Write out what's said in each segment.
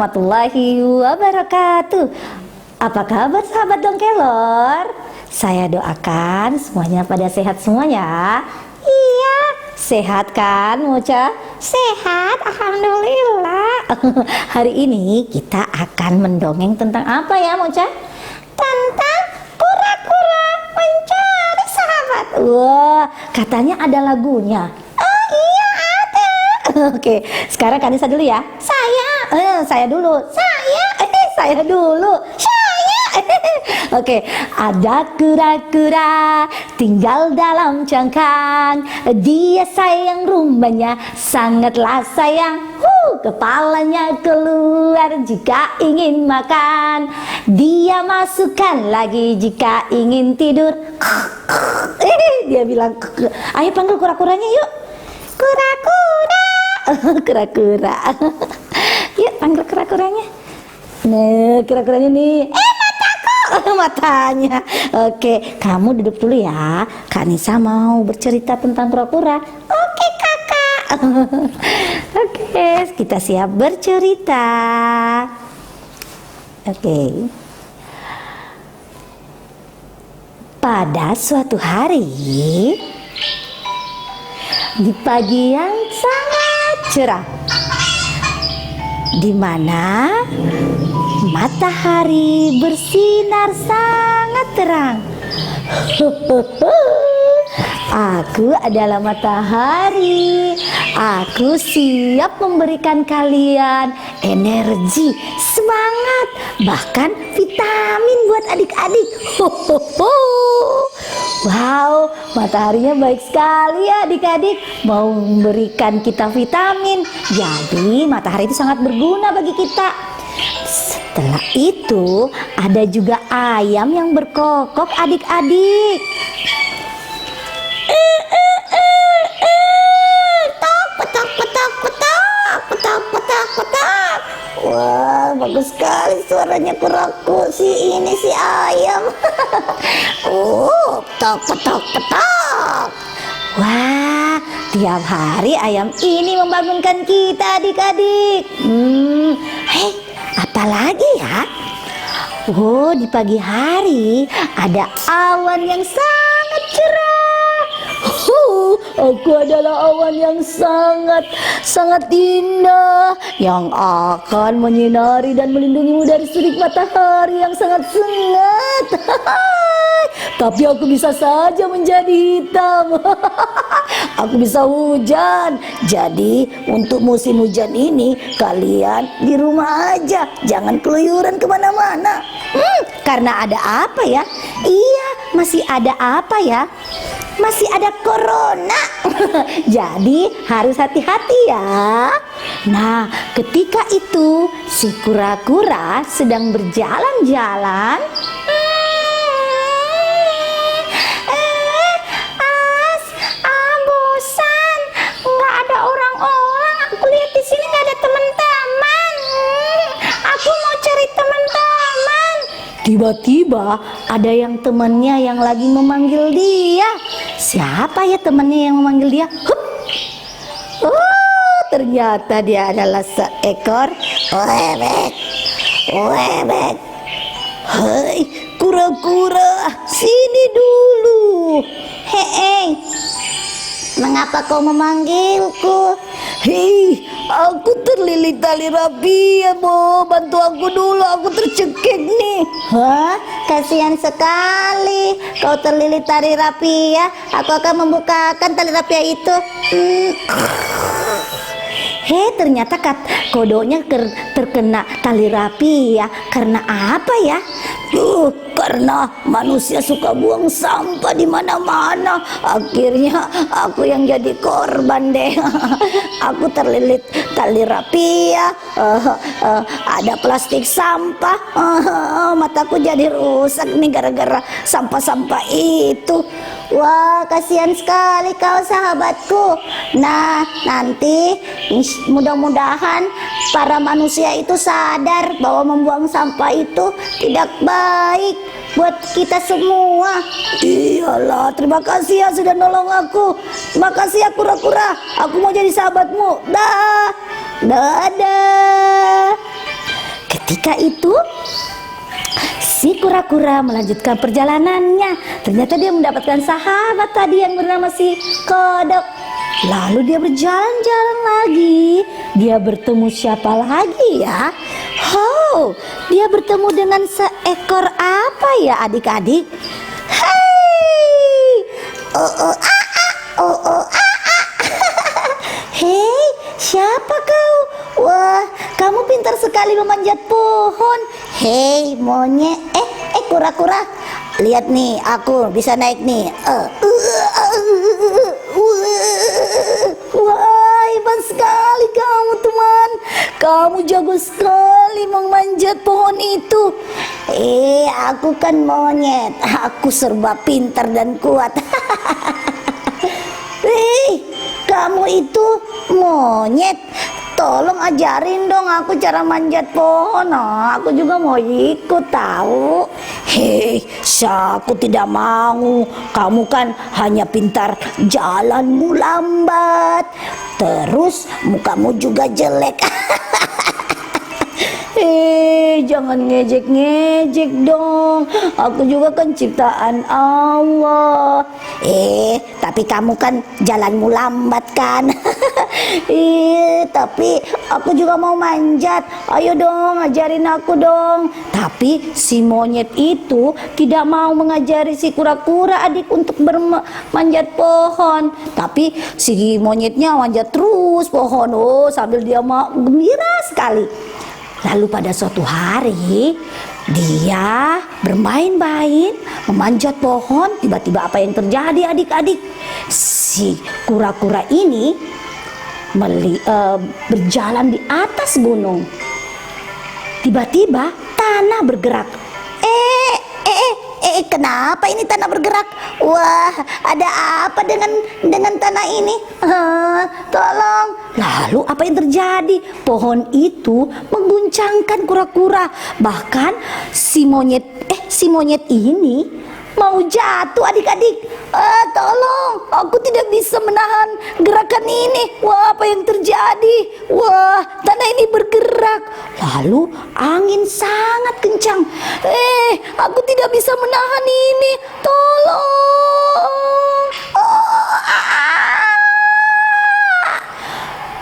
warahmatullahi wabarakatuh. Apa kabar sahabat Dongkelor? Saya doakan semuanya pada sehat semuanya. Iya, sehat kan Mocha? Sehat, alhamdulillah. Hari ini kita akan mendongeng tentang apa ya Mocha? Tentang kura-kura mencari sahabat. Wah, katanya ada lagunya. Oh iya ada. Oke, sekarang Kanisa dulu ya. Saya dulu. Saya dulu. Oke, ada kura-kura tinggal dalam cangkang. Dia sayang rumahnya, sangatlah sayang. Kepalanya keluar jika ingin makan. Dia masukkan lagi jika ingin tidur. Dia bilang, ayo panggil kura-kuranya yuk. Kura-kura. Kura-kura. Yuk panggil kura-kuranya. Nah, kura-kuranya nih. Matanya. Oke, kamu duduk dulu ya. Kak Nisa mau bercerita tentang kura-kura. Oke, kakak. Oke, kita siap bercerita. Oke. Pada suatu hari, di pagi yang sangat cerah, di mana matahari bersinar sangat terang. Aku adalah matahari. Aku siap memberikan kalian energi, semangat, bahkan vitamin buat adik-adik. Wow, mataharinya baik sekali ya adik-adik. Mau memberikan kita vitamin. Jadi matahari itu sangat berguna bagi kita. Setelah itu ada juga ayam yang berkokok adik-adik. Wah, bagus sekali suaranya kuraku si ayam. Petok. Wah, tiap hari ayam ini membangunkan kita adik-adik. Hei, apalagi ya? Oh, di pagi hari ada awan yang sangat cerah. Aku adalah awan yang sangat indah, yang akan menyinari dan melindungimu dari terik matahari yang sangat hangat. Tapi aku bisa saja menjadi hitam. Aku bisa hujan. Jadi untuk musim hujan ini kalian di rumah aja, jangan keluyuran kemana-mana. Karena ada apa ya? Iya, masih ada apa ya? Masih ada corona. Jadi harus hati-hati ya. Nah, ketika itu si kura-kura sedang berjalan-jalan. Bosan. Nggak ada orang-orang. Aku lihat di sini nggak ada teman-teman. Aku mau cari teman-teman. Tiba-tiba ada yang temannya yang lagi memanggil dia. Siapa ya temannya yang memanggil dia? Oh, ternyata dia adalah seekor bebek. Hai, kura-kura, sini dulu. Hei, mengapa kau memanggilku? Hei, aku terlilit tali rapia, Bo. Bantu aku dulu, aku tercekik nih. Hah? Kasihan sekali. Kau terlilit tali rapia. Aku akan membukakan tali rapia itu. Hei, ternyata kodonya terkena tali rapia. Karena apa ya? Karena manusia suka buang sampah di mana-mana. Akhirnya aku yang jadi korban deh. Aku terlilit tali rapia. Ada plastik sampah. Mataku jadi rusak nih gara-gara sampah-sampah itu. Wah, kasihan sekali kau sahabatku. Nah, nanti mudah-mudahan para manusia itu sadar bahwa membuang sampah itu tidak baik buat kita semua. Iyalah, terima kasih ya sudah nolong aku. Terima kasih ya kura-kura. Aku mau jadi sahabatmu. Dadah. Ketika itu si kura-kura melanjutkan perjalanannya. Ternyata dia mendapatkan sahabat tadi yang bernama si kodok. Lalu dia berjalan-jalan lagi. Dia bertemu siapa lagi ya? Oh, dia bertemu dengan seekor apa ya adik-adik? Hei, oh oh ah ah, oh oh ah ah. Hei, siapa kau? Wah, kamu pintar sekali memanjat pohon. Hei, monyet. Kura-kura. Lihat nih, aku bisa naik nih. Wah, hebat sekali kamu, teman. Kamu jago sekali memanjat pohon itu. Aku kan monyet. Aku serba pintar dan kuat. Kamu itu monyet. Tolong ajarin dong aku cara manjat pohon. Aku juga mau ikut tahu. Hei, aku tidak mau. Kamu kan hanya pintar, jalanmu lambat. Terus mukamu juga jelek. Jangan ngejek-ngejek dong. Aku juga kan ciptaan Allah. Tapi kamu kan jalanmu lambat kan. Tapi aku juga mau manjat. Ayo dong, ajarin aku dong. Tapi si monyet itu tidak mau mengajari si kura-kura adik untuk bermanjat pohon. Tapi si monyetnya manjat terus pohon. Sambil dia mau gembira sekali. Lalu pada suatu hari dia bermain-main memanjat pohon. Tiba-tiba apa yang terjadi adik-adik? Si kura-kura ini berjalan di atas gunung. Tiba-tiba tanah bergerak. Kenapa ini tanah bergerak? Wah, ada apa dengan tanah ini? Tolong. Lalu apa yang terjadi? Pohon itu mengguncangkan kura-kura. Bahkan si monyet ini mau jatuh adik-adik. Tolong, aku tidak bisa menahan gerakan ini. Wah, apa yang terjadi? Wah, tanah ini bergerak. Lalu angin sangat kencang. Aku tidak bisa menahan ini. Tolong.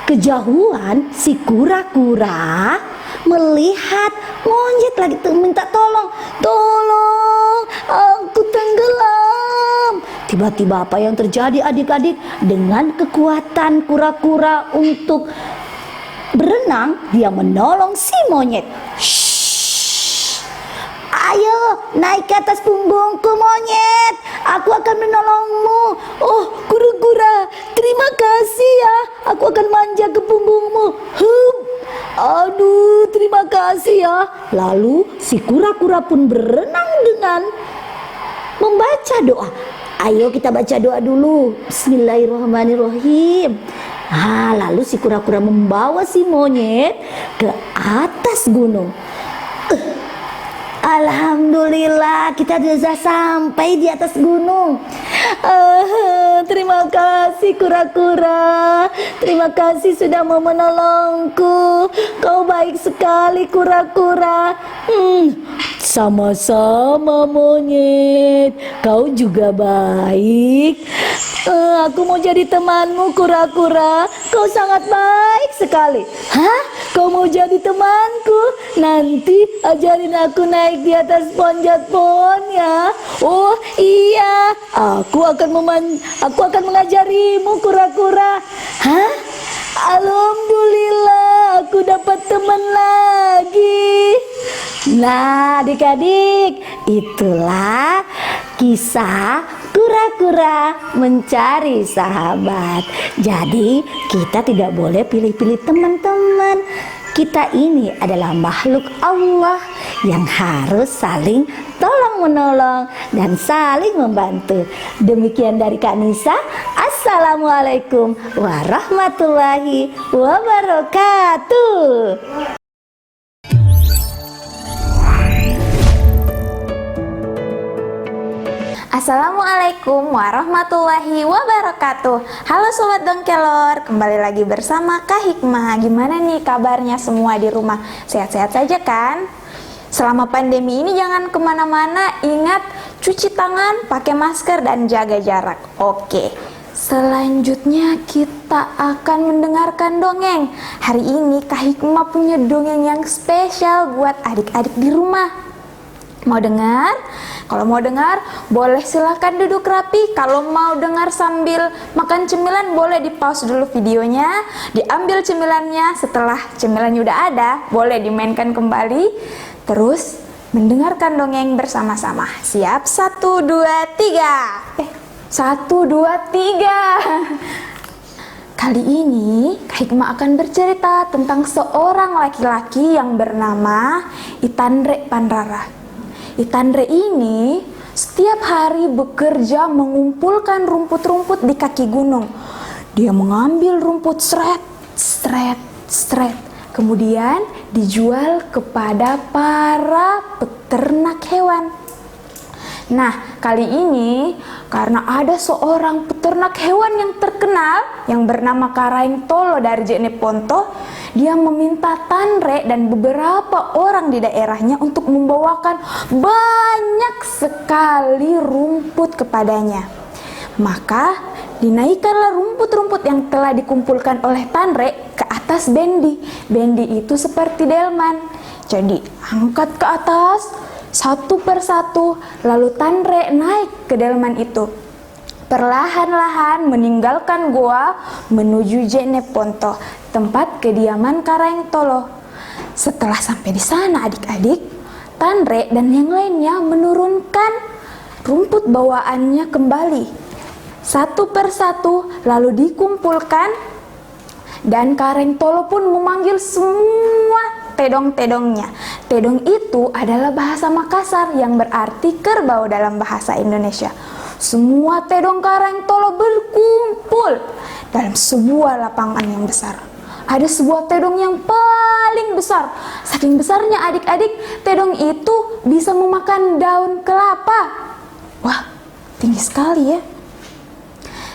Kejauhan si kura-kura melihat monyet lagi minta tolong. Tolong, aku tenggelam. Tiba-tiba apa yang terjadi adik-adik? Dengan kekuatan kura-kura untuk berenang, dia menolong si monyet. Ayo naik ke atas punggungku monyet. Aku akan menolongmu. Oh kura-kura, terima kasih ya. Aku akan manja ke punggungmu. Aduh, terima kasih ya. Lalu si kura-kura pun berenang dengan membaca doa. Ayo kita baca doa dulu. Bismillahirrahmanirrahim. Lalu si kura-kura membawa si monyet ke atas gunung. Alhamdulillah, kita sudah sampai di atas gunung. Terima kasih kura-kura. Terima kasih sudah mau menolongku. Kau baik sekali kura-kura. Sama-sama monyet. Kau juga baik. Aku mau jadi temanmu kura-kura. Kau sangat baik sekali. Kau mau jadi temanku? Nanti ajarin aku naik di atas pohon ya. Oh iya, aku akan mengajarimu kura-kura. Alhamdulillah, aku dapat teman lagi. Nah adik-adik, itulah kisah kura-kura mencari sahabat. Jadi kita tidak boleh pilih-pilih teman-teman. Kita ini adalah makhluk Allah yang harus saling tolong-menolong dan saling membantu. Demikian dari Kak Nisa. Assalamualaikum warahmatullahi wabarakatuh. Assalamualaikum warahmatullahi wabarakatuh. Halo Sobat Dongkelor, kembali lagi bersama Kak Hikmah. Gimana nih kabarnya semua di rumah? Sehat-sehat saja kan? Selama pandemi ini jangan kemana-mana, ingat cuci tangan, pakai masker, dan jaga jarak. Oke, selanjutnya kita akan mendengarkan dongeng. Hari ini Kak Hikmah punya dongeng yang spesial buat adik-adik di rumah. Mau dengar? Kalau mau dengar, boleh silahkan duduk rapi. Kalau mau dengar sambil makan cemilan, boleh di pause dulu videonya, diambil cemilannya. Setelah cemilannya udah ada, boleh dimainkan kembali. Terus mendengarkan dongeng bersama-sama. Siap? 1, 2, 3. 1, 2, 3. Kali ini Kak Hikmah akan bercerita tentang seorang laki-laki yang bernama Itandre Panrara. Itandre ini setiap hari bekerja mengumpulkan rumput-rumput di kaki gunung. Dia mengambil rumput seret, kemudian dijual kepada para peternak hewan. Nah, kali ini karena ada seorang peternak hewan yang terkenal yang bernama Karaeng Tolo dari Jeneponto, dia meminta Tandre dan beberapa orang di daerahnya untuk membawakan banyak sekali rumput kepadanya. Maka dinaikkanlah rumput-rumput yang telah dikumpulkan oleh Tandre ke atas bendi. Bendi itu seperti delman. Jadi angkat ke atas satu persatu, lalu Tandre naik ke delman itu. Perlahan-lahan meninggalkan goa menuju Jeneponto, tempat kediaman Karaeng Tolo. Setelah sampai di sana adik-adik, Tandre dan yang lainnya menurunkan rumput bawaannya kembali. Satu persatu lalu dikumpulkan, dan Karaeng Tolo pun memanggil semua tedong-tedongnya. Tedong itu adalah bahasa Makassar yang berarti kerbau dalam bahasa Indonesia. Semua tedong Karaeng Tolo berkumpul dalam sebuah lapangan yang besar. Ada sebuah tedong yang paling besar. Saking besarnya adik-adik, tedong itu bisa memakan daun kelapa. Wah, tinggi sekali ya.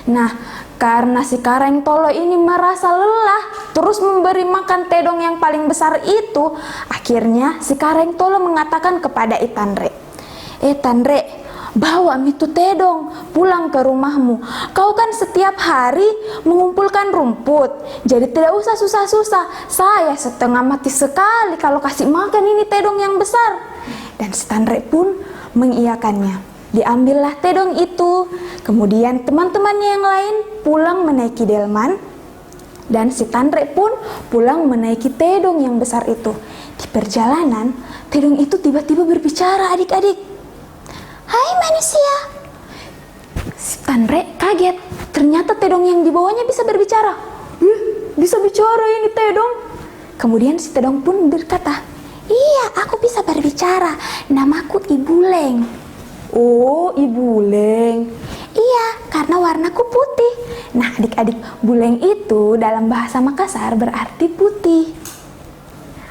Nah, karena si Karaeng Tolo ini merasa lelah terus memberi makan tedong yang paling besar itu, akhirnya si Karaeng Tolo mengatakan kepada Itandre, Tandre, bawa mitu tedong pulang ke rumahmu. Kau kan setiap hari mengumpulkan rumput, jadi tidak usah susah-susah. Saya setengah mati sekali kalau kasih makan ini tedong yang besar. Dan si Tandre pun mengiyakannya. Diambillah tedong itu, kemudian teman-temannya yang lain pulang menaiki delman, dan si Tandre pun pulang menaiki tedong yang besar itu. Di perjalanan, tedong itu tiba-tiba berbicara adik-adik. Hai manusia. Si Tandre kaget, ternyata tedong yang dibawanya bisa berbicara. Bisa bicara ini tedong. Kemudian si tedong pun berkata, iya, aku bisa berbicara, namaku Ibuleng. Oh, Ibuleng. Iya, karena warnaku putih. Nah, adik-adik, buleng itu dalam bahasa Makassar berarti putih.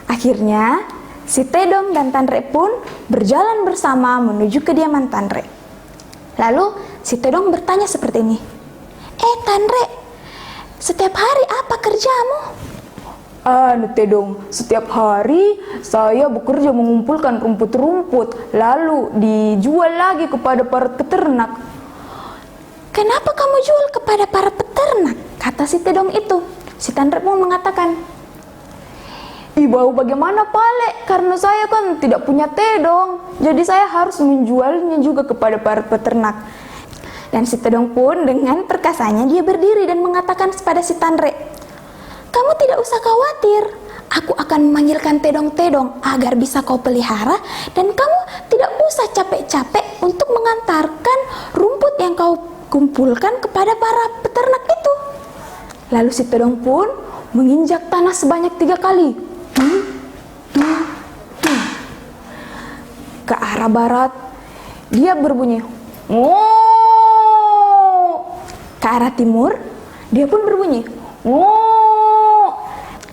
Akhirnya, si Tedong dan Tandre pun berjalan bersama menuju kediaman Tandre. Lalu, si Tedong bertanya seperti ini. Tandre, setiap hari apa kerjamu? Tedong, setiap hari saya bekerja mengumpulkan rumput-rumput, lalu dijual lagi kepada para peternak. Kenapa kamu jual kepada para peternak? Kata si Tedong itu. Si Tandre pun mengatakan, Ibu bagaimana pale, karena saya kan tidak punya tedong, jadi saya harus menjualnya juga kepada para peternak. Dan si Tedong pun dengan perkasanya dia berdiri dan mengatakan kepada si Tandre, kamu tidak usah khawatir, aku akan memanggilkan tedong-tedong agar bisa kau pelihara, dan kamu tidak usah capek-capek untuk mengantarkan rumput yang kau kumpulkan kepada para peternak itu. Lalu si tedong pun menginjak tanah sebanyak 3 kali. Ke arah barat, dia berbunyi. Ke arah timur, dia pun berbunyi.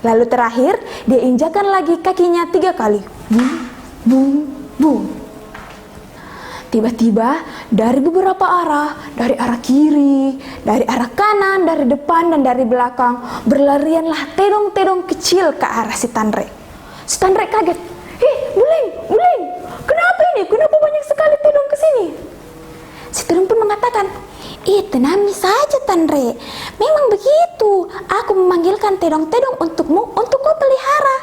Lalu terakhir, dia injakan lagi kakinya 3 kali. Bung, bung, bung. Tiba-tiba dari beberapa arah, dari arah kiri, dari arah kanan, dari depan dan dari belakang, berlarianlah tedong-tedong kecil ke arah si Tanre. Si Tanre kaget. Buleng, Buleng, kenapa ini? Kenapa banyak sekali tedong ke sini? Si tedong pun mengatakan, tenangi saja Tanre, memang begitu. Aku memanggilkan tedong-tedong untukmu, untuk kau pelihara.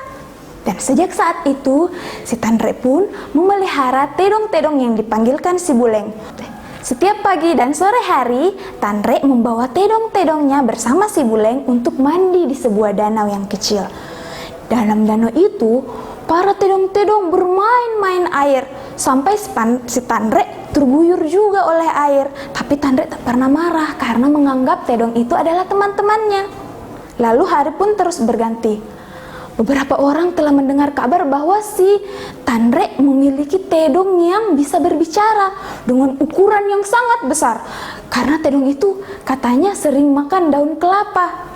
Dan sejak saat itu, si Tanre pun memelihara tedong-tedong yang dipanggilkan si Buleng. Setiap pagi dan sore hari, Tanre membawa tedong-tedongnya bersama si Buleng untuk mandi di sebuah danau yang kecil. Dalam danau itu, para tedong-tedong bermain-main air, sampai si Tanre terguyur juga oleh air. Tapi Tanre tak pernah marah karena menganggap tedong itu adalah teman-temannya. Lalu hari pun terus berganti. Beberapa orang telah mendengar kabar bahwa si Tanre memiliki tedong yang bisa berbicara dengan ukuran yang sangat besar. Karena tedong itu katanya sering makan daun kelapa.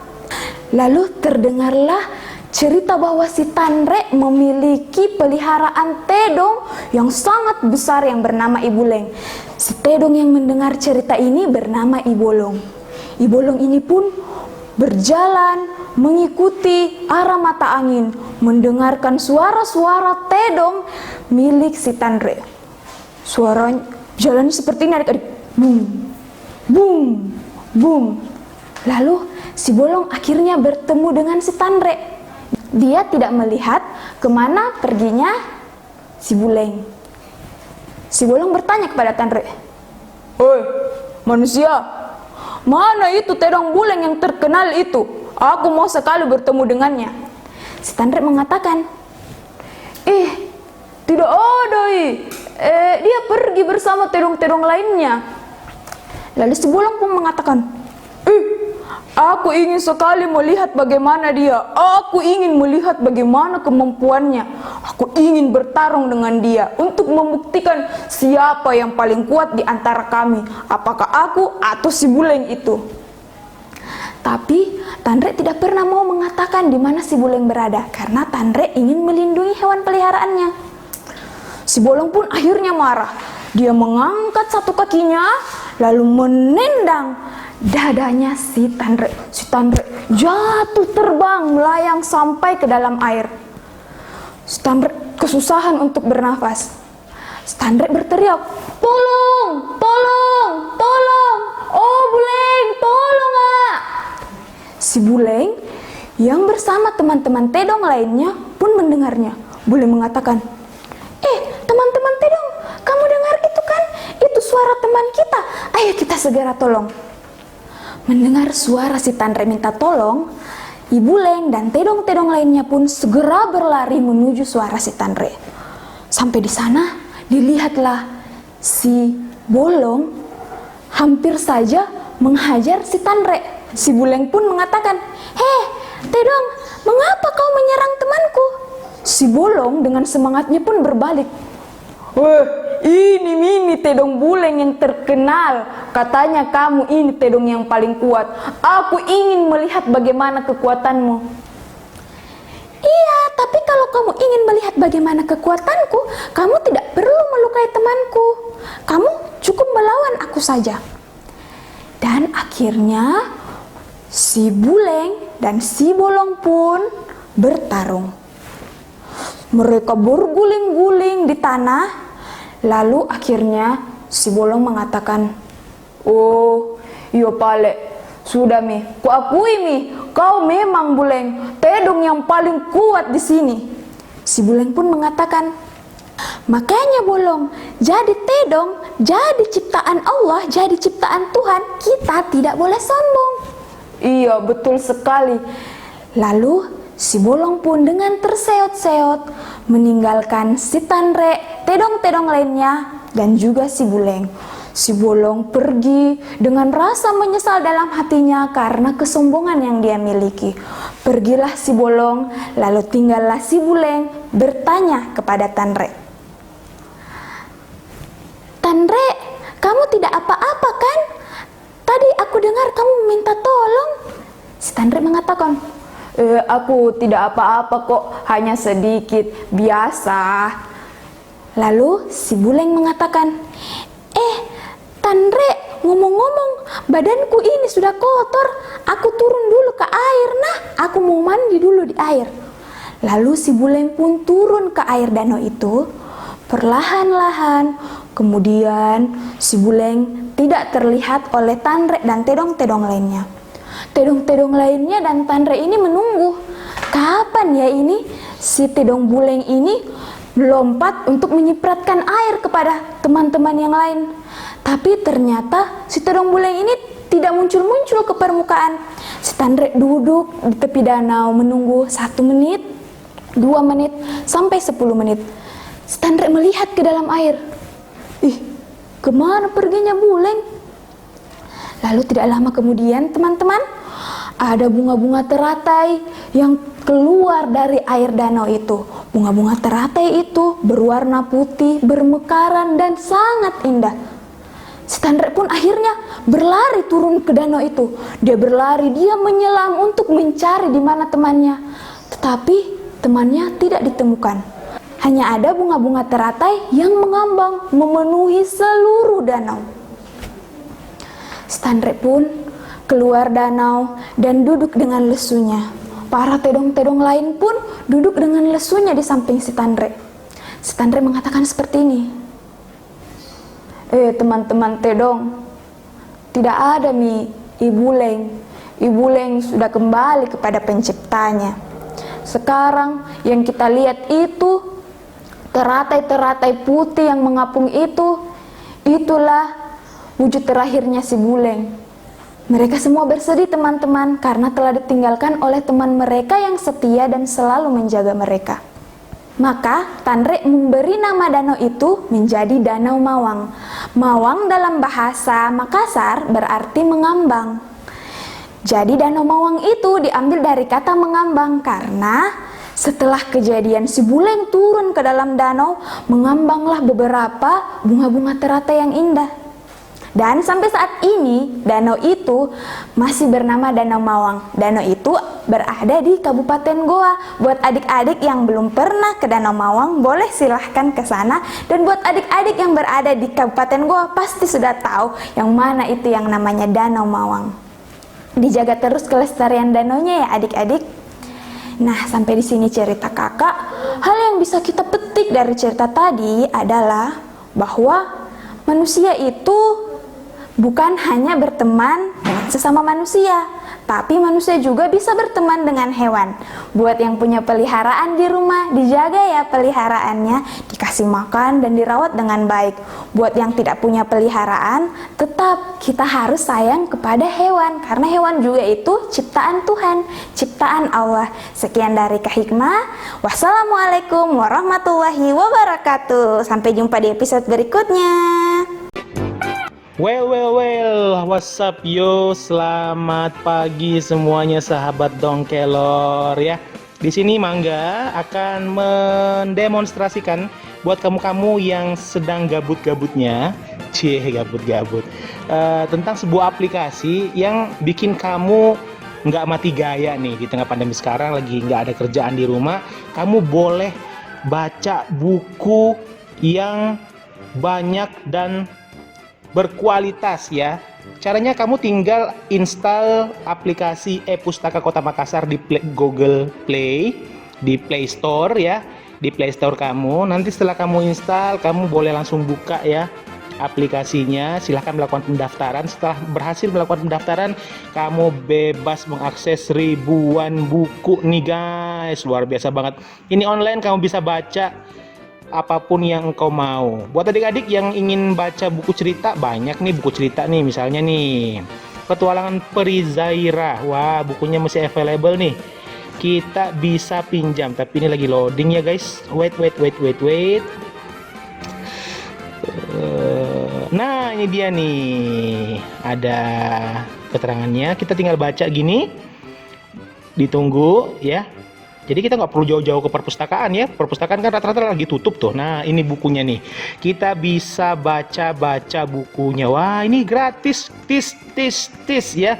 Lalu terdengarlah cerita bahwa si Tanre memiliki peliharaan tedong yang sangat besar yang bernama Ibuleng. Si tedong yang mendengar cerita ini bernama Ibolong. Ibolong ini pun berjalan mengikuti arah mata angin, mendengarkan suara-suara tedong milik si Tanre. Suara jalan seperti ini, adik-adik. Bung, bung, bung. Lalu si Bolong akhirnya bertemu dengan si Tanre. Dia tidak melihat kemana perginya si Buleng. Si Bolong bertanya kepada Tanre, manusia, mana itu tedong Buleng yang terkenal itu? Aku mau sekali bertemu dengannya. Si Tanre mengatakan, tidak ada. Dia pergi bersama tedong-tedong lainnya. Lalu si Bolong pun mengatakan, aku ingin sekali melihat bagaimana dia. Aku ingin melihat bagaimana kemampuannya. Aku ingin bertarung dengan dia untuk membuktikan siapa yang paling kuat di antara kami. Apakah aku atau si Buleng itu? Tapi Tanre tidak pernah mau mengatakan di mana si Buleng berada karena Tanre ingin melindungi hewan peliharaannya. Si Bolong pun akhirnya marah. Dia mengangkat satu kakinya lalu menendang dadanya si Tanre. Si Tanre jatuh terbang melayang sampai ke dalam air. Si Tanre kesusahan untuk bernafas. Si Tanre berteriak, "Tolong, tolong, tolong! Oh Buleng, tolong ah!" Si Buleng yang bersama teman-teman tedong lainnya pun mendengarnya. Buleng mengatakan, teman-teman tedong, kamu dengar itu kan? Itu suara teman kita. Ayo kita segera tolong. Mendengar suara si Tanre minta tolong, Ibuleng dan tedong-tedong lainnya pun segera berlari menuju suara si Tanre. Sampai di sana, dilihatlah si Bolong hampir saja menghajar si Tanre. Si Buleng pun mengatakan, tedong, mengapa kau menyerang temanku? Si Bolong dengan semangatnya pun berbalik. Ini tedong Buleng yang terkenal. Katanya kamu ini tedong yang paling kuat. Aku ingin melihat bagaimana kekuatanmu. Iya, tapi kalau kamu ingin melihat bagaimana kekuatanku, kamu tidak perlu melukai temanku. Kamu cukup melawan aku saja. Dan akhirnya si Buleng dan si Bolong pun bertarung. Mereka berguling-guling di tanah. Lalu akhirnya si Bolong mengatakan, iya pale, sudah mi, kuakui mi, kau memang Buleng, tedong yang paling kuat di sini. Si Buleng pun mengatakan, makanya Bolong, jadi tedong, jadi ciptaan Allah, jadi ciptaan Tuhan, kita tidak boleh sombong. Iya, betul sekali. Lalu si Bolong pun dengan terseot-seot meninggalkan si Tanre, tedong-tedong lainnya, dan juga si Buleng. Si Bolong pergi dengan rasa menyesal dalam hatinya karena kesombongan yang dia miliki. Pergilah si Bolong, lalu tinggallah si Buleng bertanya kepada Tanre. Tanre, kamu tidak apa-apa kan? Tadi aku dengar kamu minta tolong. Si Tanre mengatakan, aku tidak apa-apa kok, hanya sedikit, biasa. Lalu si Buleng mengatakan, Tanre, ngomong-ngomong, badanku ini sudah kotor. Aku turun dulu ke air, nah. Aku mau mandi dulu di air. Lalu si Buleng pun turun ke air danau itu, perlahan-lahan. Kemudian si Buleng tidak terlihat oleh Tanre dan tedong-tedong lainnya. Tedong-tedong lainnya dan Tanre ini menunggu. Kapan ya ini si tedong Buleng ini lompat untuk menyipratkan air kepada teman-teman yang lain. Tapi ternyata si tedong Buleng ini tidak muncul-muncul ke permukaan. Si Tanre duduk di tepi danau menunggu 1 menit, 2 menit, sampai 10 menit. Si Tanre melihat ke dalam air. Kemana perginya Buleng? Lalu tidak lama kemudian, teman-teman, ada bunga-bunga teratai yang keluar dari air danau itu. Bunga-bunga teratai itu berwarna putih, bermekaran, dan sangat indah. Si Tanre pun akhirnya berlari turun ke danau itu. Dia berlari, dia menyelam untuk mencari di mana temannya. Tetapi temannya tidak ditemukan. Hanya ada bunga-bunga teratai yang mengambang memenuhi seluruh danau. Si Tanre pun keluar danau dan duduk dengan lesunya. Para tedong-tedong lain pun duduk dengan lesunya di samping si Tanre. Si Tanre mengatakan seperti ini. Teman-teman tedong, tidak ada Ibu Leng. Ibu Leng sudah kembali kepada penciptanya. Sekarang yang kita lihat itu teratai-teratai putih yang mengapung itu, itulah wujud terakhirnya si Buleng. Mereka semua bersedih teman-teman karena telah ditinggalkan oleh teman mereka yang setia dan selalu menjaga mereka. Maka Tanre memberi nama danau itu menjadi Danau Mawang. Mawang dalam bahasa Makassar berarti mengambang. Jadi Danau Mawang itu diambil dari kata mengambang karena setelah kejadian si Buleng turun ke dalam danau, mengambanglah beberapa bunga-bunga teratai yang indah. Dan sampai saat ini, danau itu masih bernama Danau Mawang. Danau itu berada di Kabupaten Goa. Buat adik-adik yang belum pernah ke Danau Mawang, boleh silahkan ke sana. Dan buat adik-adik yang berada di Kabupaten Goa, pasti sudah tahu yang mana itu yang namanya Danau Mawang. Dijaga terus kelestarian danaunya ya adik-adik. Nah, sampai di sini cerita kakak. Hal yang bisa kita petik dari cerita tadi adalah bahwa manusia itu bukan hanya berteman dengan sesama manusia, tapi manusia juga bisa berteman dengan hewan. Buat yang punya peliharaan di rumah, dijaga ya peliharaannya, dikasih makan dan dirawat dengan baik. Buat yang tidak punya peliharaan, tetap kita harus sayang kepada hewan, karena hewan juga itu ciptaan Tuhan, ciptaan Allah. Sekian dari Kak Hikmah. Wassalamualaikum warahmatullahi wabarakatuh. Sampai jumpa di episode berikutnya. Well, what's up yo? Selamat pagi semuanya sahabat Dongkelor ya. Di sini Mangga akan mendemonstrasikan buat kamu-kamu yang sedang gabut-gabutnya, gabut-gabut, tentang sebuah aplikasi yang bikin kamu nggak mati gaya nih di tengah pandemi sekarang, lagi nggak ada kerjaan di rumah. Kamu boleh baca buku yang banyak dan berkualitas ya. Caranya kamu tinggal install aplikasi e-Pustaka Kota Makassar di Google Play, di Play Store ya, di Play Store kamu. Nanti setelah kamu install, kamu boleh langsung buka ya aplikasinya. Silahkan melakukan pendaftaran. Setelah berhasil melakukan pendaftaran, kamu bebas mengakses ribuan buku nih guys. Luar biasa banget. Ini online, kamu bisa baca apapun yang engkau mau. Buat adik-adik yang ingin baca buku cerita, banyak nih buku cerita nih. Misalnya nih Petualangan Peri Zaira. Wah, bukunya masih available nih. Kita bisa pinjam, tapi ini lagi loading ya guys. Wait. Nah, ini dia nih. Ada keterangannya. Kita tinggal baca gini. Ditunggu ya. Jadi kita nggak perlu jauh-jauh ke perpustakaan ya. Perpustakaan kan rata-rata lagi tutup tuh. Nah, ini bukunya nih. Kita bisa baca bukunya. Wah, ini gratis. Tis ya.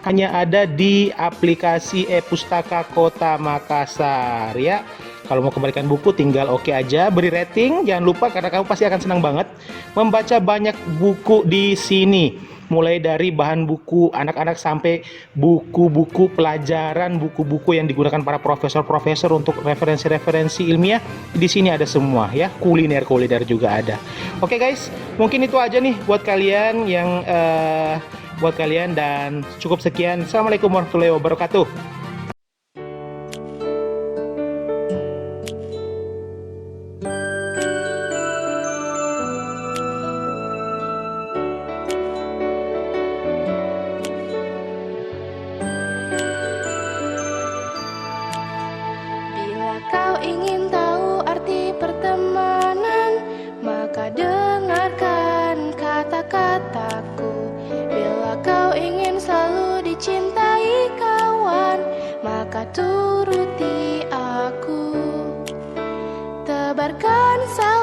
Hanya ada di aplikasi e-Pustaka Kota Makassar ya. Kalau mau kembalikan buku tinggal oke aja, beri rating, jangan lupa karena kamu pasti akan senang banget membaca banyak buku di sini. Mulai dari bahan buku anak-anak sampai buku-buku pelajaran, buku-buku yang digunakan para profesor-profesor untuk referensi-referensi ilmiah. Di sini ada semua ya, kuliner-kuliner juga ada. Oke guys, mungkin itu aja nih buat kalian dan cukup sekian. Assalamualaikum warahmatullahi wabarakatuh. Bila kau ingin tahu arti pertemanan, maka dengarkan kata-kataku. Bila kau ingin selalu dicintai kawan, maka turuti aku. Tebarkan salam